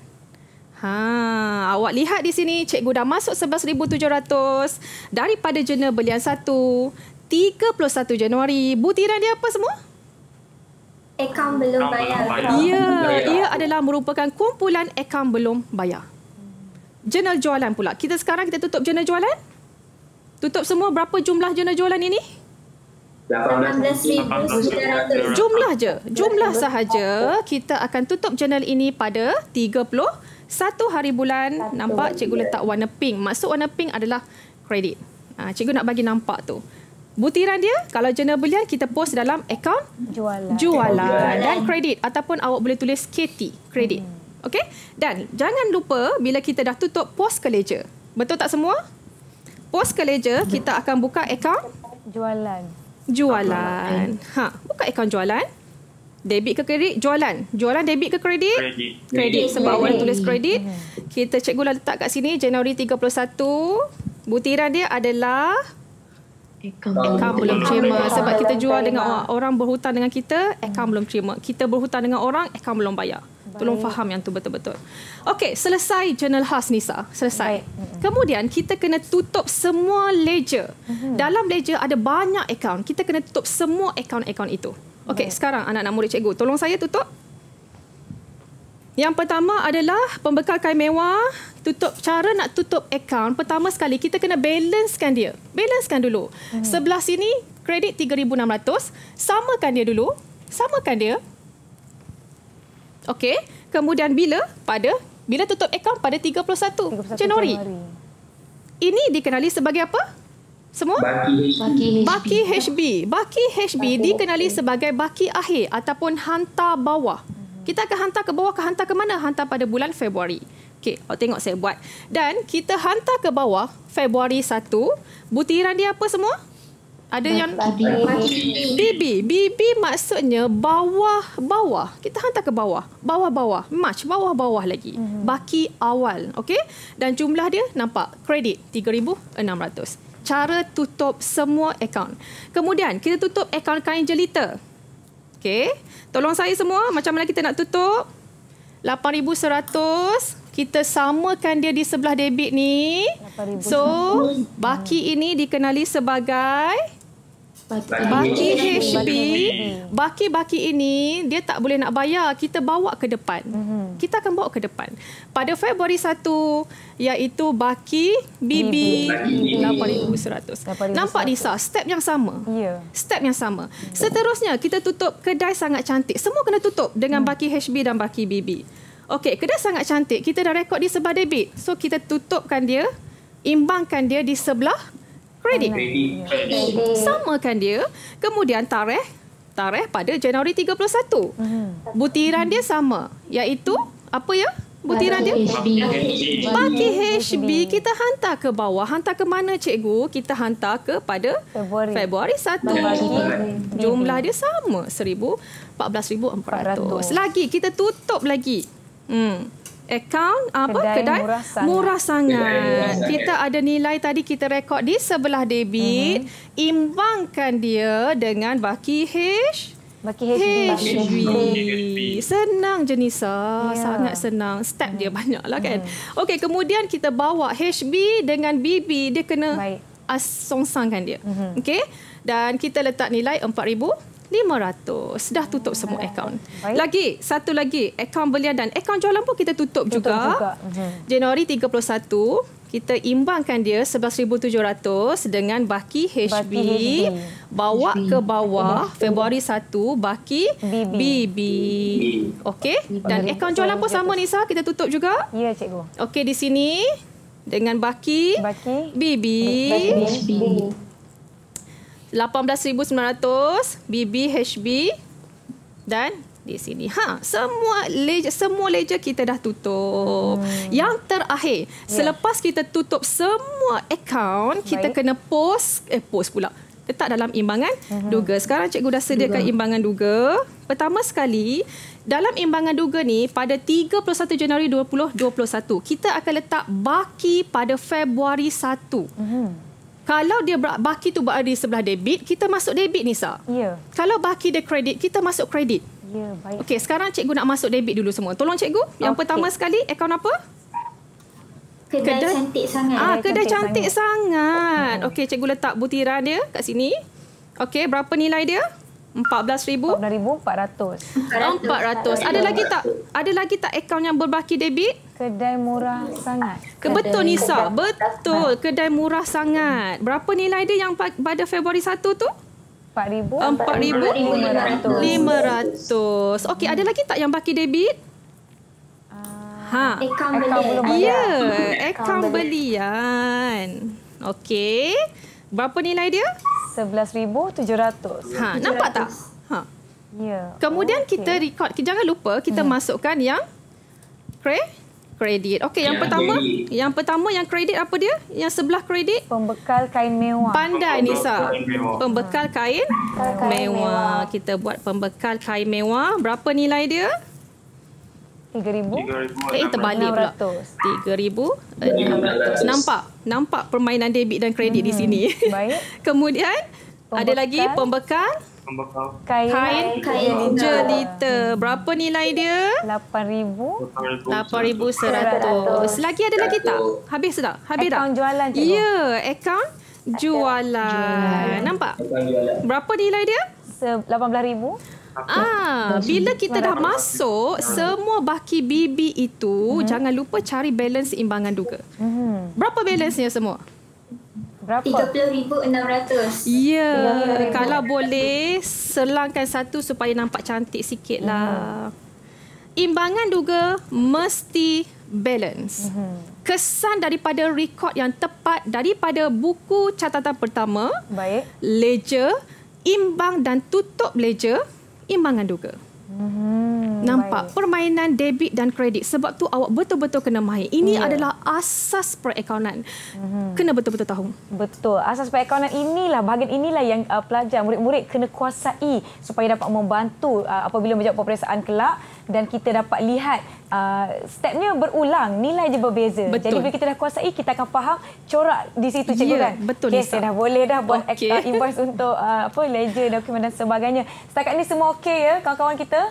Awak lihat di sini cikgu dah masuk 11,700 daripada jurnal belian 1 31 Januari. Butiran dia apa semua? Akaun belum bayar. Ia adalah merupakan kumpulan akaun belum bayar. Jurnal jualan pula. Sekarang kita tutup jurnal jualan. Tutup semua. Berapa jumlah jurnal jualan ini? 18,900. Jumlah sahaja. Kita akan tutup jurnal ini pada 31 hari bulan. Nampak cikgu letak warna pink. Maksud warna pink adalah kredit. Cikgu nak bagi nampak tu. Butiran dia, kalau jurnal belian kita post dalam akaun jualan dan kredit, ataupun awak boleh tulis KT, kredit. Okey? Dan jangan lupa bila kita dah tutup, post ke ledger. Betul tak semua? Post ke ledger, kita akan buka akaun jualan. Buka akaun jualan. Debit ke kredit? Jualan. Jualan debit ke kredit? Kredit. Sebab awak tulis kredit. Kita cikgu dah letak kat sini Januari 31. Butiran dia adalah akaun belum terima. Sebab kita jual dengan orang berhutang dengan kita, akaun belum terima. Kita berhutang dengan orang, akaun belum bayar. Tolong faham yang tu betul-betul. Okey, selesai jurnal khas Nisa. Selesai. Kemudian kita kena tutup semua ledger. Dalam ledger ada banyak akaun. Kita kena tutup semua akaun-akaun itu. Okey, sekarang anak-anak murid cikgu, tolong saya tutup. Yang pertama adalah pembekal kain mewah. Cara nak tutup akaun, pertama sekali kita kena balancekan dia. Balancekan dulu. Sebelah sini kredit 3,600. Samakan dia dulu. Samakan dia. Okey. Kemudian bila tutup akaun pada 31 Januari. Ini dikenali sebagai apa? Semua? Baki HB. Baki HB dikenali sebagai baki akhir ataupun hantar bawah. Kita akan hantar ke bawah, hantar ke mana? Hantar pada bulan Februari. Okey, tengok saya buat. Dan kita hantar ke bawah Februari 1. Butiran dia apa semua? Ada yang BB. BB maksudnya bawah-bawah. Kita hantar ke bawah. Bawah-bawah. March, bawah-bawah lagi. Baki awal. Okey? Dan jumlah dia nampak. Kredit 3,600. Cara tutup semua akaun. Kemudian, kita tutup akaun kain jelita. Okey? Tolong saya semua. Macam mana kita nak tutup? 8,100. Kita samakan dia di sebelah debit ni. So, baki ini dikenali sebagai baki HB. Baki-baki ini dia tak boleh nak bayar, kita bawa ke depan. Kita akan bawa ke depan. Pada Februari 1 iaitu baki BB 8,100. Nampak Nisa, step yang sama. Step yang sama. Seterusnya kita tutup kedai sangat cantik. Semua kena tutup dengan baki HB dan baki BB. Okey, kedai sangat cantik kita dah rekod di sebelah debit. So kita tutupkan dia, imbangkan dia di sebelah kredit. Samakan dia. Kemudian tarikh pada Januari 31. Butiran dia sama, iaitu apa ya? Butiran dia baki HB. Kita hantar ke bawah. Hantar ke mana cikgu? Kita hantar kepada Februari 1. Jumlah dia sama, 14,400. Lagi kita tutup lagi. Akaun kedai murah sangat. Kita ada nilai tadi kita rekod di sebelah debit. Imbangkan dia dengan baki HB. Senang je Nisa. Sangat senang. Step dia banyak lah kan. Okey, kemudian kita bawa HB dengan BB. Dia kena songsangkan dia. Okey. Dan kita letak nilai 4,500. Dah tutup semua akaun. Lagi, satu lagi. Akaun belian dan akaun jualan pun kita tutup juga. Januari 31, kita imbangkan dia 11,700 dengan baki HB. Bawa ke bawah Februari 1, baki BB. Okey. Dan akaun jualan pun sama Nisa, kita tutup juga. Ya, cikgu. Okey, di sini dengan baki BB. 18,900 BB HB dan di sini. Semua ledger kita dah tutup. Yang terakhir, selepas kita tutup semua akaun, kita kena post pula. Letak dalam imbangan duga. Sekarang cikgu dah sediakan imbangan duga. Pertama sekali, dalam imbangan duga ni pada 31 Januari 2021, kita akan letak baki pada Februari 1. Kalau dia baki tu berada di sebelah debit, kita masuk debit Nisa. Kalau baki dia kredit, kita masuk kredit. Baik. Okey, sekarang cikgu nak masuk debit dulu semua. Tolong cikgu. Yang pertama sekali, akaun apa? Kedai cantik sangat. Kedai cantik sangat. Okey, cikgu letak butiran dia kat sini. Okey, berapa nilai dia? 14,400. Ada lagi tak akaun yang berbaki debit? Kedai murah sangat. Betul Nisa, betul. Kedai murah sangat. Berapa nilai dia yang pada Februari 1 tu? 4,500. Okey, ada lagi tak yang baki debit? Akaun belian. Ya, akaun belian. Okey. Berapa nilai dia? 11,700. Nampak tak? Kemudian kita record. Jangan lupa kita masukkan yang kredit. Okey, yang pertama yang kredit apa dia? Yang sebelah kredit? Pembekal kain mewah. Pandai Nisa. Pembekal kain mewah. Kita buat pembekal kain mewah. Berapa nilai dia? 3,000. Terbalik pula. 3,600. Nampak permainan debit dan kredit di sini. Baik. Kemudian ada lagi pembekal kain jelita. Berapa nilai dia? 8,100. Lagi ada lagi tak? Habis tak? Habis tak? Akaun jualan cikgu. Ya, akaun jualan. Nampak? Berapa nilai dia? 18,000. Bila kita dah masuk semua baki BB itu, jangan lupa cari balance imbangan duga. Berapa balance-nya semua? Berapa? 30,600. Ya, kalau boleh selangkan satu supaya nampak cantik sikit lah. Imbangan duga mesti balance. kesan daripada rekod yang tepat daripada buku catatan pertama, baik, ledger, imbang dan tutup ledger, imbangan duga. Nampak permainan debit dan kredit. Sebab tu awak betul-betul kena main. Ini adalah asas perakaunan. Kena betul-betul tahu. Betul. Asas perakaunan inilah, bahagian inilah yang pelajar, murid-murid kena kuasai supaya dapat membantu apabila menjawab peperiksaan kelak, dan kita dapat lihat stepnya berulang, nilai je berbeza. Betul. Jadi bila kita dah kuasai, kita akan faham corak di situ, cikgu kan? Betul. Okay, saya dah boleh dah buat invoice untuk ledger, dokumen dan sebagainya. Setakat ni semua okey ya kawan-kawan kita?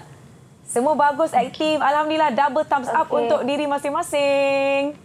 Semua bagus, aktif. Alhamdulillah, double thumbs up untuk diri masing-masing.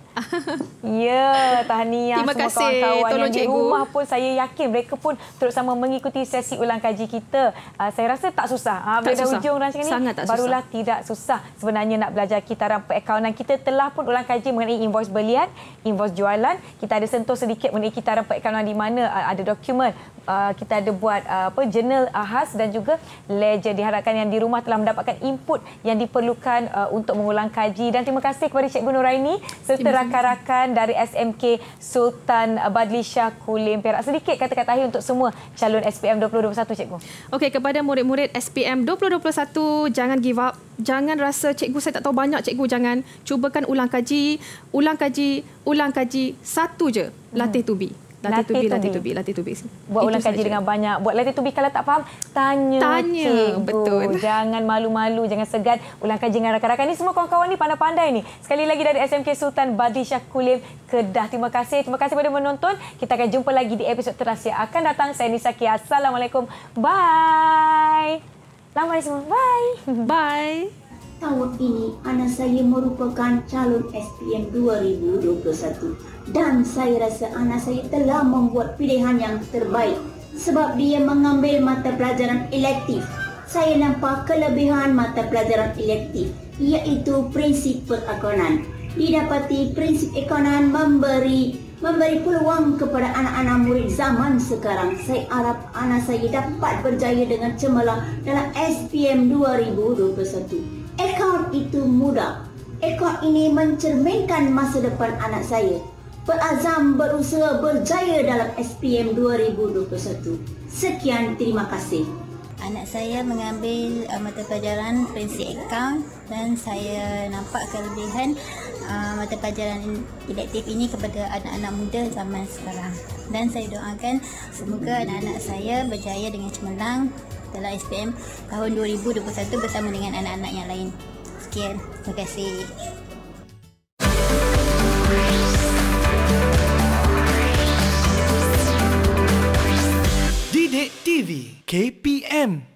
Ya, tahniah terima semua kasih, kawan-kawan tolong yang di cikgu. rumah pun saya yakin mereka pun turut sama mengikuti sesi ulang kaji kita. Saya rasa tak susah. Bila dah hujung rancangan ni, barulah tidak susah sebenarnya nak belajar kitaran perakaunan. Kita telah pun ulang kaji mengenai invoice belian, invoice jualan. Kita ada sentuh sedikit mengenai kitaran perakaunan di mana ada dokumen. Kita ada buat jurnal khas dan juga ledger. Diharapkan yang di rumah telah mendapatkan input yang diperlukan untuk mengulang kaji. Dan terima kasih kepada Cikgu Nuraini serta rakan-rakan dari SMK Sultan Badlisha Kulim Perak. Sedikit kata-kata akhir untuk semua calon SPM 2021, Cikgu. Okey, kepada murid-murid SPM 2021, jangan give up. Jangan rasa cikgu saya tak tahu banyak, cikgu jangan. Cubakan ulang kaji. Satu je, latih to be. Latih to be. Buat ulang kaji dengan banyak. Buat latih to be. Kalau tak faham, tanya cikgu. Betul. Jangan malu-malu, jangan segan. Ulang kaji dengan rakan-rakan ni. Semua kawan-kawan ni pandai-pandai ni. Sekali lagi dari SMK Sultan Badlisha Kulim Kedah. Terima kasih. Terima kasih kepada menonton. Kita akan jumpa lagi di episod terakhir yang akan datang. Saya Nisa Kia. Assalamualaikum. Bye. Selamat semua. Bye. Bye. Tahun ini anak saya merupakan calon SPM 2021 dan saya rasa anak saya telah membuat pilihan yang terbaik sebab dia mengambil mata pelajaran elektif. Saya nampak kelebihan mata pelajaran elektif iaitu prinsip perakaunan. Didapati prinsip ekonomi memberi peluang kepada anak-anak murid zaman sekarang. Saya harap anak saya dapat berjaya dengan cemerlang dalam SPM 2021. Akaun itu mudah. Akaun ini mencerminkan masa depan anak saya. Berazam berusaha berjaya dalam SPM 2021. Sekian, terima kasih. Anak saya mengambil mata pelajaran prinsip akaun dan saya nampak kelebihan mata pelajaran elektif ini kepada anak-anak muda zaman sekarang. Dan saya doakan semoga anak-anak saya berjaya dengan cemerlang dalam SPM tahun 2021 bersama dengan anak-anak yang lain. Sekian, terima kasih. Didik TV KPM